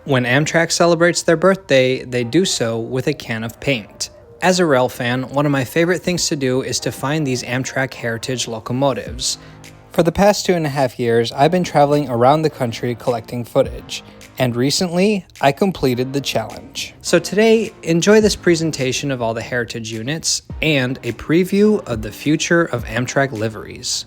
When Amtrak celebrates their birthday, they do so with a can of paint. As a rail fan, one of my favorite things to do is to find these Amtrak heritage locomotives. For the past 2.5 years, I've been traveling around the country collecting footage, and recently, I completed the challenge. So today, enjoy this presentation of all the heritage units and a preview of the future of Amtrak liveries.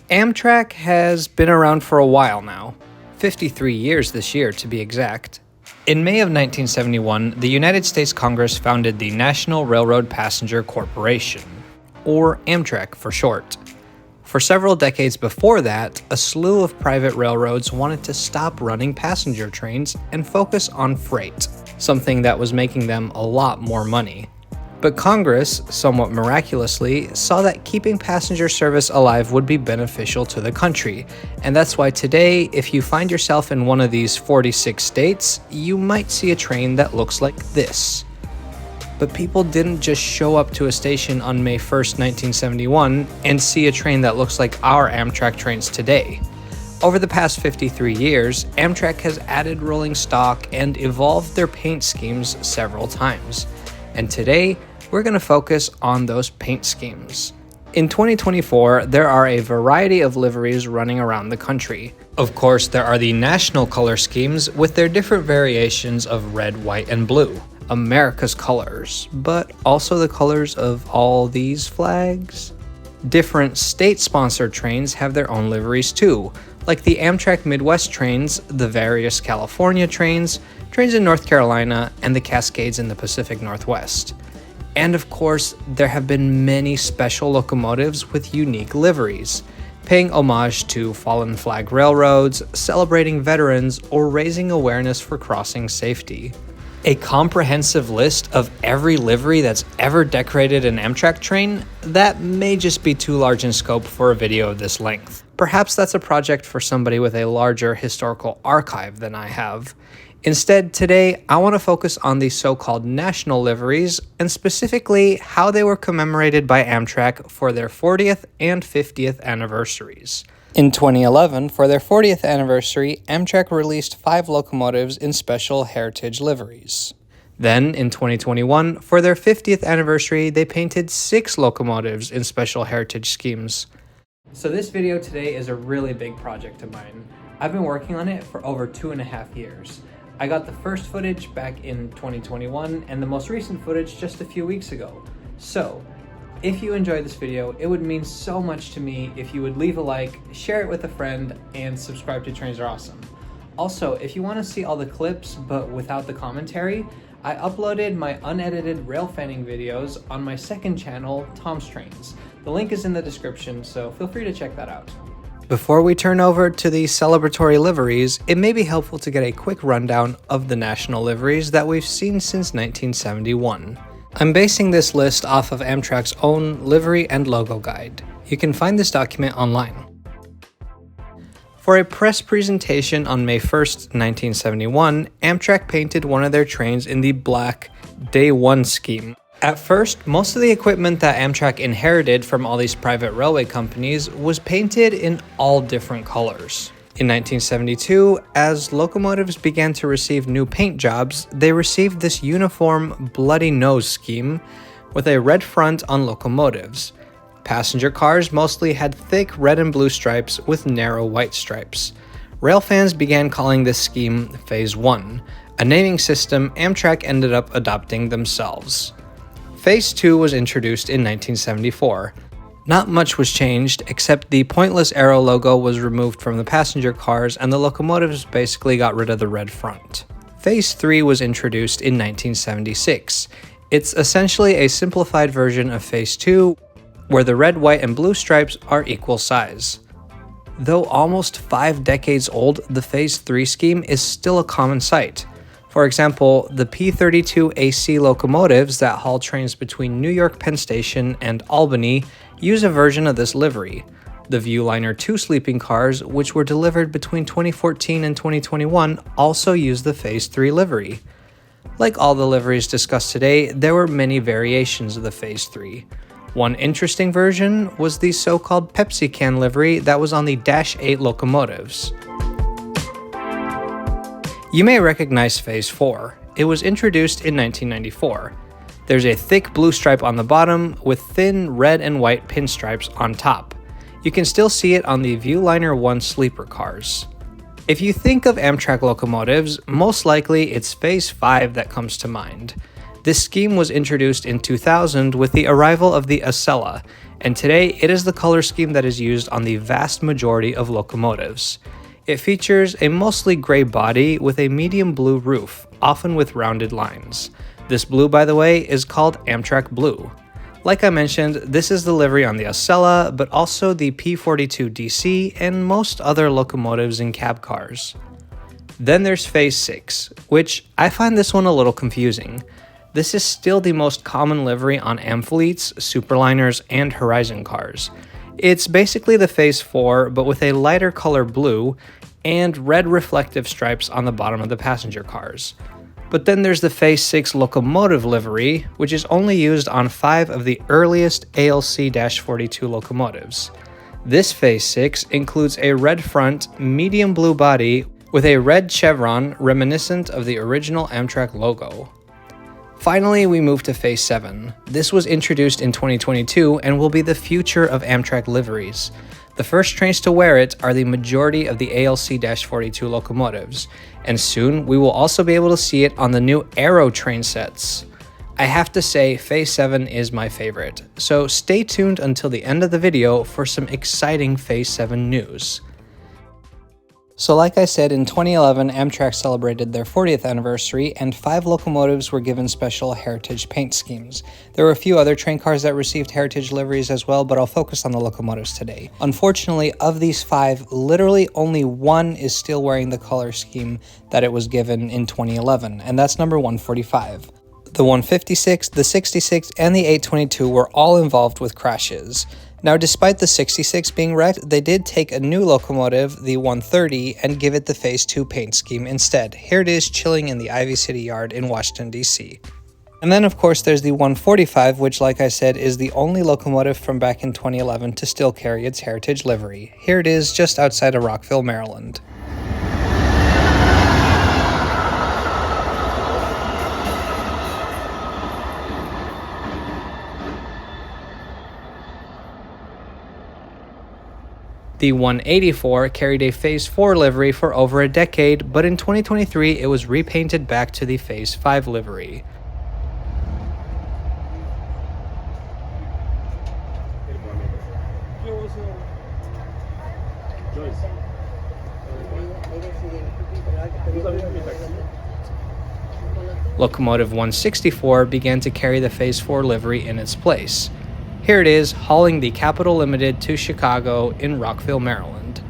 Amtrak has been around for a while now, 53 years this year to be exact. In May of 1971, the United States Congress founded the National Railroad Passenger Corporation, or Amtrak for short. For several decades before that, a slew of private railroads wanted to stop running passenger trains and focus on freight, something that was making them a lot more money. But Congress, somewhat miraculously, saw that keeping passenger service alive would be beneficial to the country, and that's why today, if you find yourself in one of these 46 states, you might see a train that looks like this. But people didn't just show up to a station on May 1st, 1971, and see a train that looks like our Amtrak trains today. Over the past 53 years, Amtrak has added rolling stock and evolved their paint schemes several times. And today, we're going to focus on those paint schemes. In 2024, there are a variety of liveries running around the country. Of course, there are the national color schemes with their different variations of red, white, and blue, America's colors, but also the colors of all these flags. Different state-sponsored trains have their own liveries too, like the Amtrak Midwest trains, the various California trains in North Carolina, and the Cascades in the Pacific Northwest. And of course, there have been many special locomotives with unique liveries, paying homage to fallen flag railroads, celebrating veterans, or raising awareness for crossing safety. A comprehensive list of every livery that's ever decorated an Amtrak train? That may just be too large in scope for a video of this length. Perhaps that's a project for somebody with a larger historical archive than I have. Instead, today, I want to focus on the so-called national liveries, and specifically how they were commemorated by Amtrak for their 40th and 50th anniversaries. In 2011, for their 40th anniversary, Amtrak released 5 locomotives in special heritage liveries. Then, in 2021, for their 50th anniversary, they painted 6 locomotives in special heritage schemes. So this video today is a really big project of mine. I've been working on it for over 2.5 years. I got the first footage back in 2021 and the most recent footage just a few weeks ago. So, if you enjoyed this video, it would mean so much to me if you would leave a like, share it with a friend, and subscribe to Trains Are Awesome. Also, if you want to see all the clips but without the commentary, I uploaded my unedited rail fanning videos on my second channel, Tom's Trains. The link is in the description, so feel free to check that out. Before we turn over to the celebratory liveries, it may be helpful to get a quick rundown of the national liveries that we've seen since 1971. I'm basing this list off of Amtrak's own livery and logo guide. You can find this document online. For a press presentation on May 1st, 1971, Amtrak painted one of their trains in the black Day 1 scheme. At first, most of the equipment that Amtrak inherited from all these private railway companies was painted in all different colors. In 1972, as locomotives began to receive new paint jobs, they received this uniform bloody nose scheme with a red front on locomotives. Passenger cars mostly had thick red and blue stripes with narrow white stripes. Railfans began calling this scheme Phase I, a naming system Amtrak ended up adopting themselves. Phase II was introduced in 1974. Not much was changed, except the pointless arrow logo was removed from the passenger cars and the locomotives basically got rid of the red front. Phase III was introduced in 1976. It's essentially a simplified version of Phase II, where the red, white, and blue stripes are equal size. Though almost 5 decades old, the Phase III scheme is still a common sight. For example, the P32AC locomotives that haul trains between New York Penn Station and Albany use a version of this livery. The Viewliner 2 sleeping cars, which were delivered between 2014 and 2021, also use the Phase III livery. Like all the liveries discussed today, there were many variations of the Phase III. One interesting version was the so-called Pepsi can livery that was on the Dash 8 locomotives. You may recognize Phase IV. It was introduced in 1994. There's a thick blue stripe on the bottom with thin red and white pinstripes on top. You can still see it on the Viewliner 1 sleeper cars. If you think of Amtrak locomotives, most likely it's Phase V that comes to mind. This scheme was introduced in 2000 with the arrival of the Acela, and today it is the color scheme that is used on the vast majority of locomotives. It features a mostly gray body with a medium blue roof, often with rounded lines. This blue, by the way, is called Amtrak Blue. Like I mentioned, this is the livery on the Acela, but also the P42DC and most other locomotives and cab cars. Then there's Phase VI, which I find this one a little confusing. This is still the most common livery on Amfleets, Superliners, and Horizon cars. It's basically the Phase IV, but with a lighter color blue and red reflective stripes on the bottom of the passenger cars. But then there's the Phase VI locomotive livery, which is only used on 5 of the earliest ALC-42 locomotives. This Phase VI includes a red front, medium blue body with a red chevron reminiscent of the original Amtrak logo. Finally, we move to Phase VII. This was introduced in 2022 and will be the future of Amtrak liveries. The first trains to wear it are the majority of the ALC-42 locomotives, and soon we will also be able to see it on the new Aero train sets. I have to say, Phase VII is my favorite, so stay tuned until the end of the video for some exciting Phase VII news. So like I said, in 2011, Amtrak celebrated their 40th anniversary, and 5 locomotives were given special heritage paint schemes. There were a few other train cars that received heritage liveries as well, but I'll focus on the locomotives today. Unfortunately, of these 5, literally only one is still wearing the color scheme that it was given in 2011, and that's number 145. The 156, the 66, and the 822 were all involved with crashes. Now, despite the 66 being wrecked, they did take a new locomotive, the 130, and give it the Phase II paint scheme instead. Here it is chilling in the Ivy City Yard in Washington, D.C. And then, of course, there's the 145, which, like I said, is the only locomotive from back in 2011 to still carry its heritage livery. Here it is just outside of Rockville, Maryland. The 184 carried a Phase IV livery for over a decade, but in 2023 it was repainted back to the Phase V livery. Locomotive 164 began to carry the Phase IV livery in its place. Here it is, hauling the Capital Limited to Chicago in Rockville, Maryland.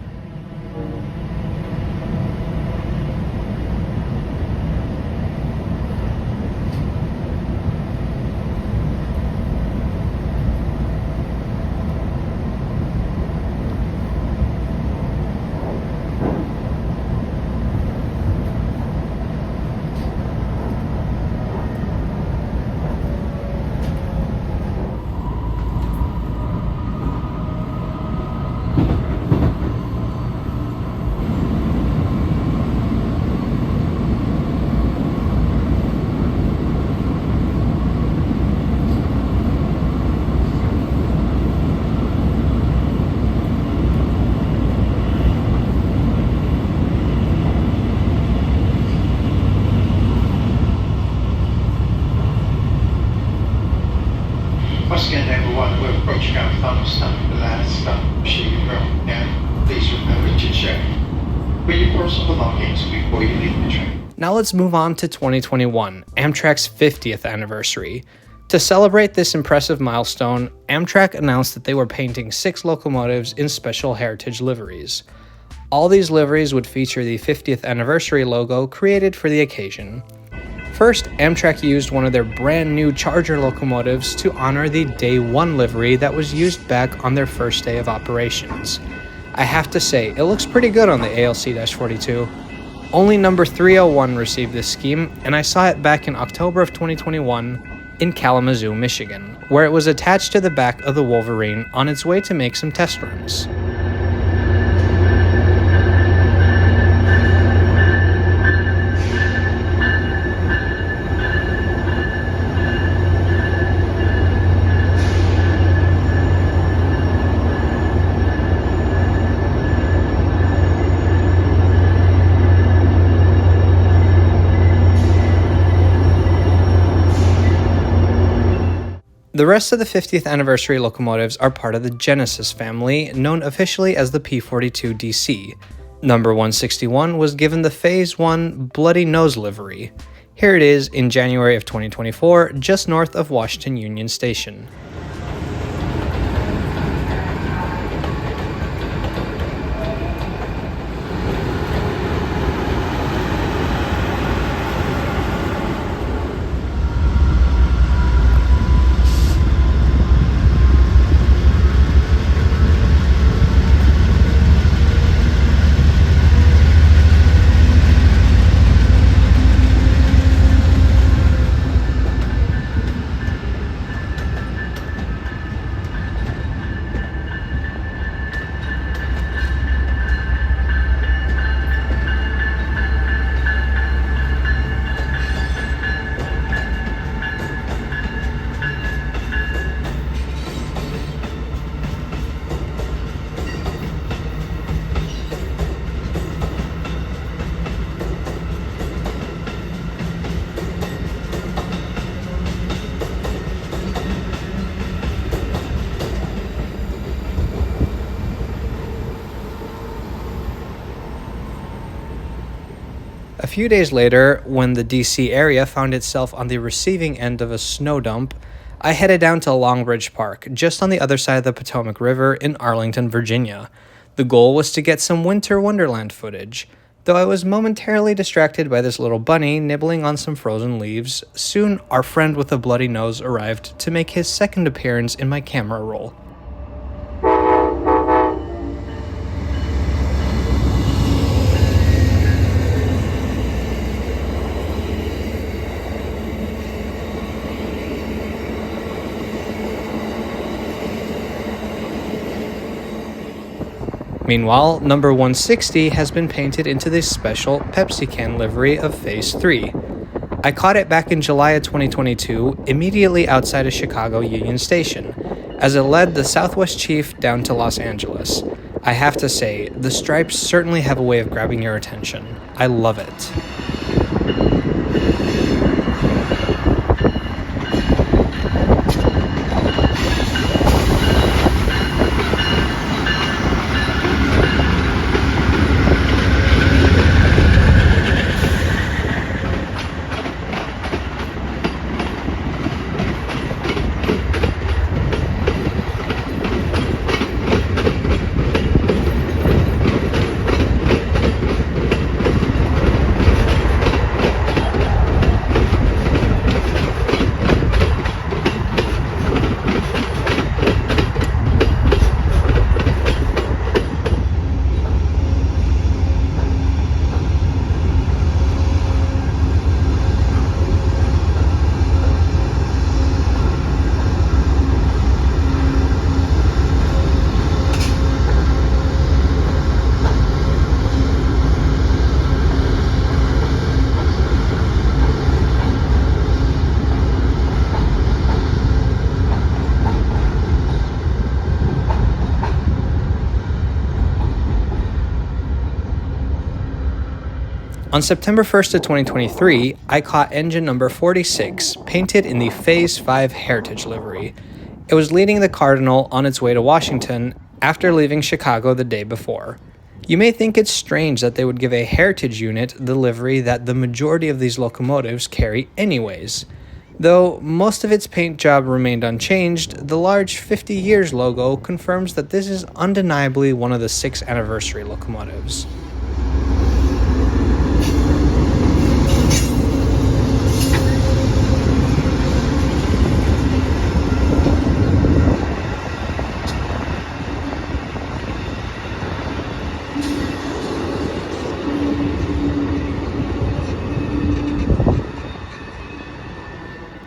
Once again, everyone, we're approaching our final stop, the last stop, Shady Road. And please remember to check for your personal belongings before you leave the train. Now let's move on to 2021, Amtrak's 50th anniversary. To celebrate this impressive milestone, Amtrak announced that they were painting 6 locomotives in special heritage liveries. All these liveries would feature the 50th anniversary logo created for the occasion. First, Amtrak used one of their brand new Charger locomotives to honor the Day 1 livery that was used back on their first day of operations. I have to say, it looks pretty good on the ALC-42. Only number 301 received this scheme, and I saw it back in October of 2021 in Kalamazoo, Michigan. where it was attached to the back of the Wolverine on its way to make some test runs. The rest of the 50th anniversary locomotives are part of the Genesis family, known officially as the P42 DC. Number 161 was given the Phase I Bloody Nose livery. Here it is in January of 2024, just north of Washington Union Station. A few days later, when the DC area found itself on the receiving end of a snow dump, I headed down to Longbridge Park, just on the other side of the Potomac River in Arlington, Virginia. The goal was to get some winter wonderland footage. Though I was momentarily distracted by this little bunny nibbling on some frozen leaves, soon our friend with a bloody nose arrived to make his second appearance in my camera roll. Meanwhile, number 160 has been painted into this special Pepsi can livery of Phase III. I caught it back in July of 2022, immediately outside of Chicago Union Station, as it led the Southwest Chief down to Los Angeles. I have to say, the stripes certainly have a way of grabbing your attention. I love it. On September 1st of 2023, I caught engine number 46, painted in the Phase V Heritage livery. It was leading the Cardinal on its way to Washington after leaving Chicago the day before. You may think it's strange that they would give a heritage unit the livery that the majority of these locomotives carry anyways. Though most of its paint job remained unchanged, the large 50 years logo confirms that this is undeniably one of the 6 anniversary locomotives.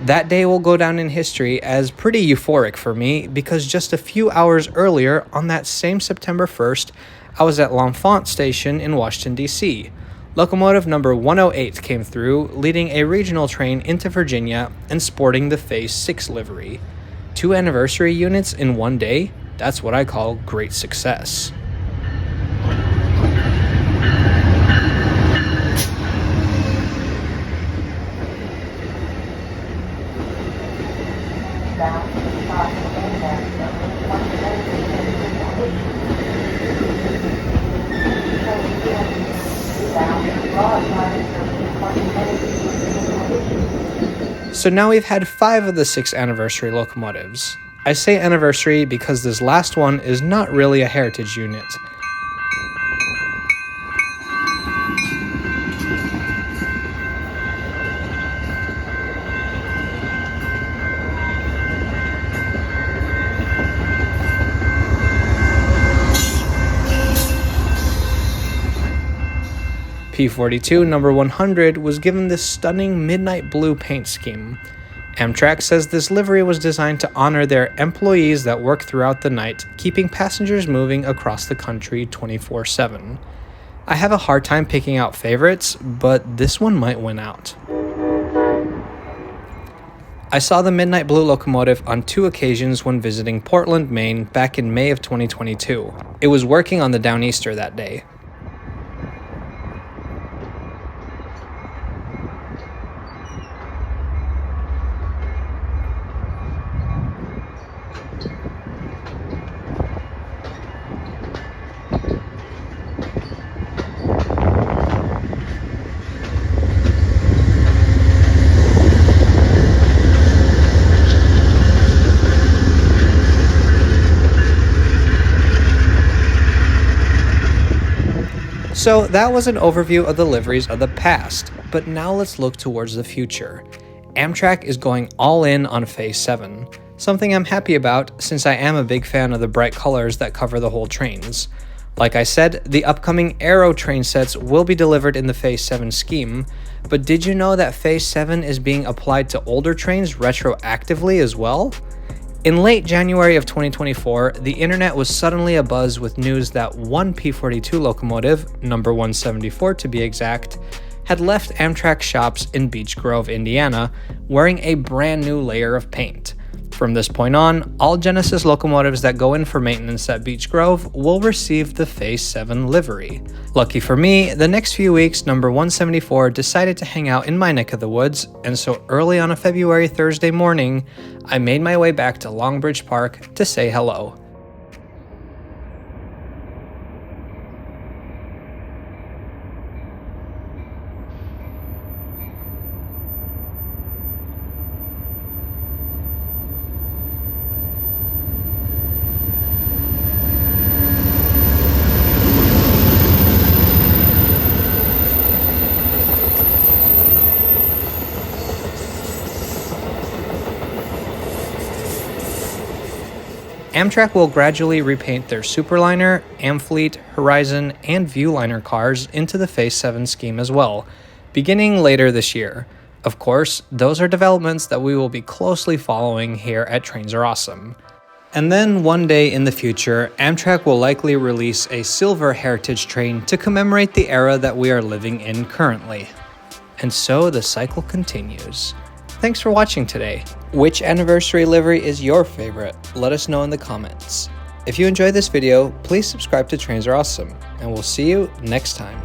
That day will go down in history as pretty euphoric for me because just a few hours earlier, on that same September 1st, I was at L'Enfant Station in Washington, D.C. Locomotive number 108 came through, leading a regional train into Virginia and sporting the Phase VI livery. 2 anniversary units in one day? That's what I call great success. So now we've had 5 of the 6 anniversary locomotives. I say anniversary because this last one is not really a heritage unit. P42 number 100 was given this stunning midnight blue paint scheme. Amtrak says this livery was designed to honor their employees that work throughout the night, keeping passengers moving across the country 24/7. I have a hard time picking out favorites, but this one might win out. I saw the midnight blue locomotive on 2 occasions when visiting Portland, Maine back in May of 2022. It was working on the Downeaster that day. So that was an overview of the liveries of the past, but now let's look towards the future. Amtrak is going all in on Phase VII, something I'm happy about since I am a big fan of the bright colors that cover the whole trains. Like I said, the upcoming Aero train sets will be delivered in the Phase VII scheme, but did you know that Phase VII is being applied to older trains retroactively as well? In late January of 2024, the internet was suddenly abuzz with news that one P42 locomotive, number 174 to be exact, had left Amtrak shops in Beech Grove, Indiana, wearing a brand new layer of paint. From this point on, all Genesis locomotives that go in for maintenance at Beech Grove will receive the Phase VII livery. Lucky for me, the next few weeks, number 174 decided to hang out in my neck of the woods, and so early on a February Thursday morning, I made my way back to Longbridge Park to say hello. Amtrak will gradually repaint their Superliner, Amfleet, Horizon, and Viewliner cars into the Phase VII scheme as well, beginning later this year. Of course, those are developments that we will be closely following here at Trains Are Awesome. And then one day in the future, Amtrak will likely release a silver heritage train to commemorate the era that we are living in currently. And so the cycle continues. Thanks for watching today. Which anniversary livery is your favorite? Let us know in the comments. If you enjoyed this video, please subscribe to Trains Are Awesome, and we'll see you next time.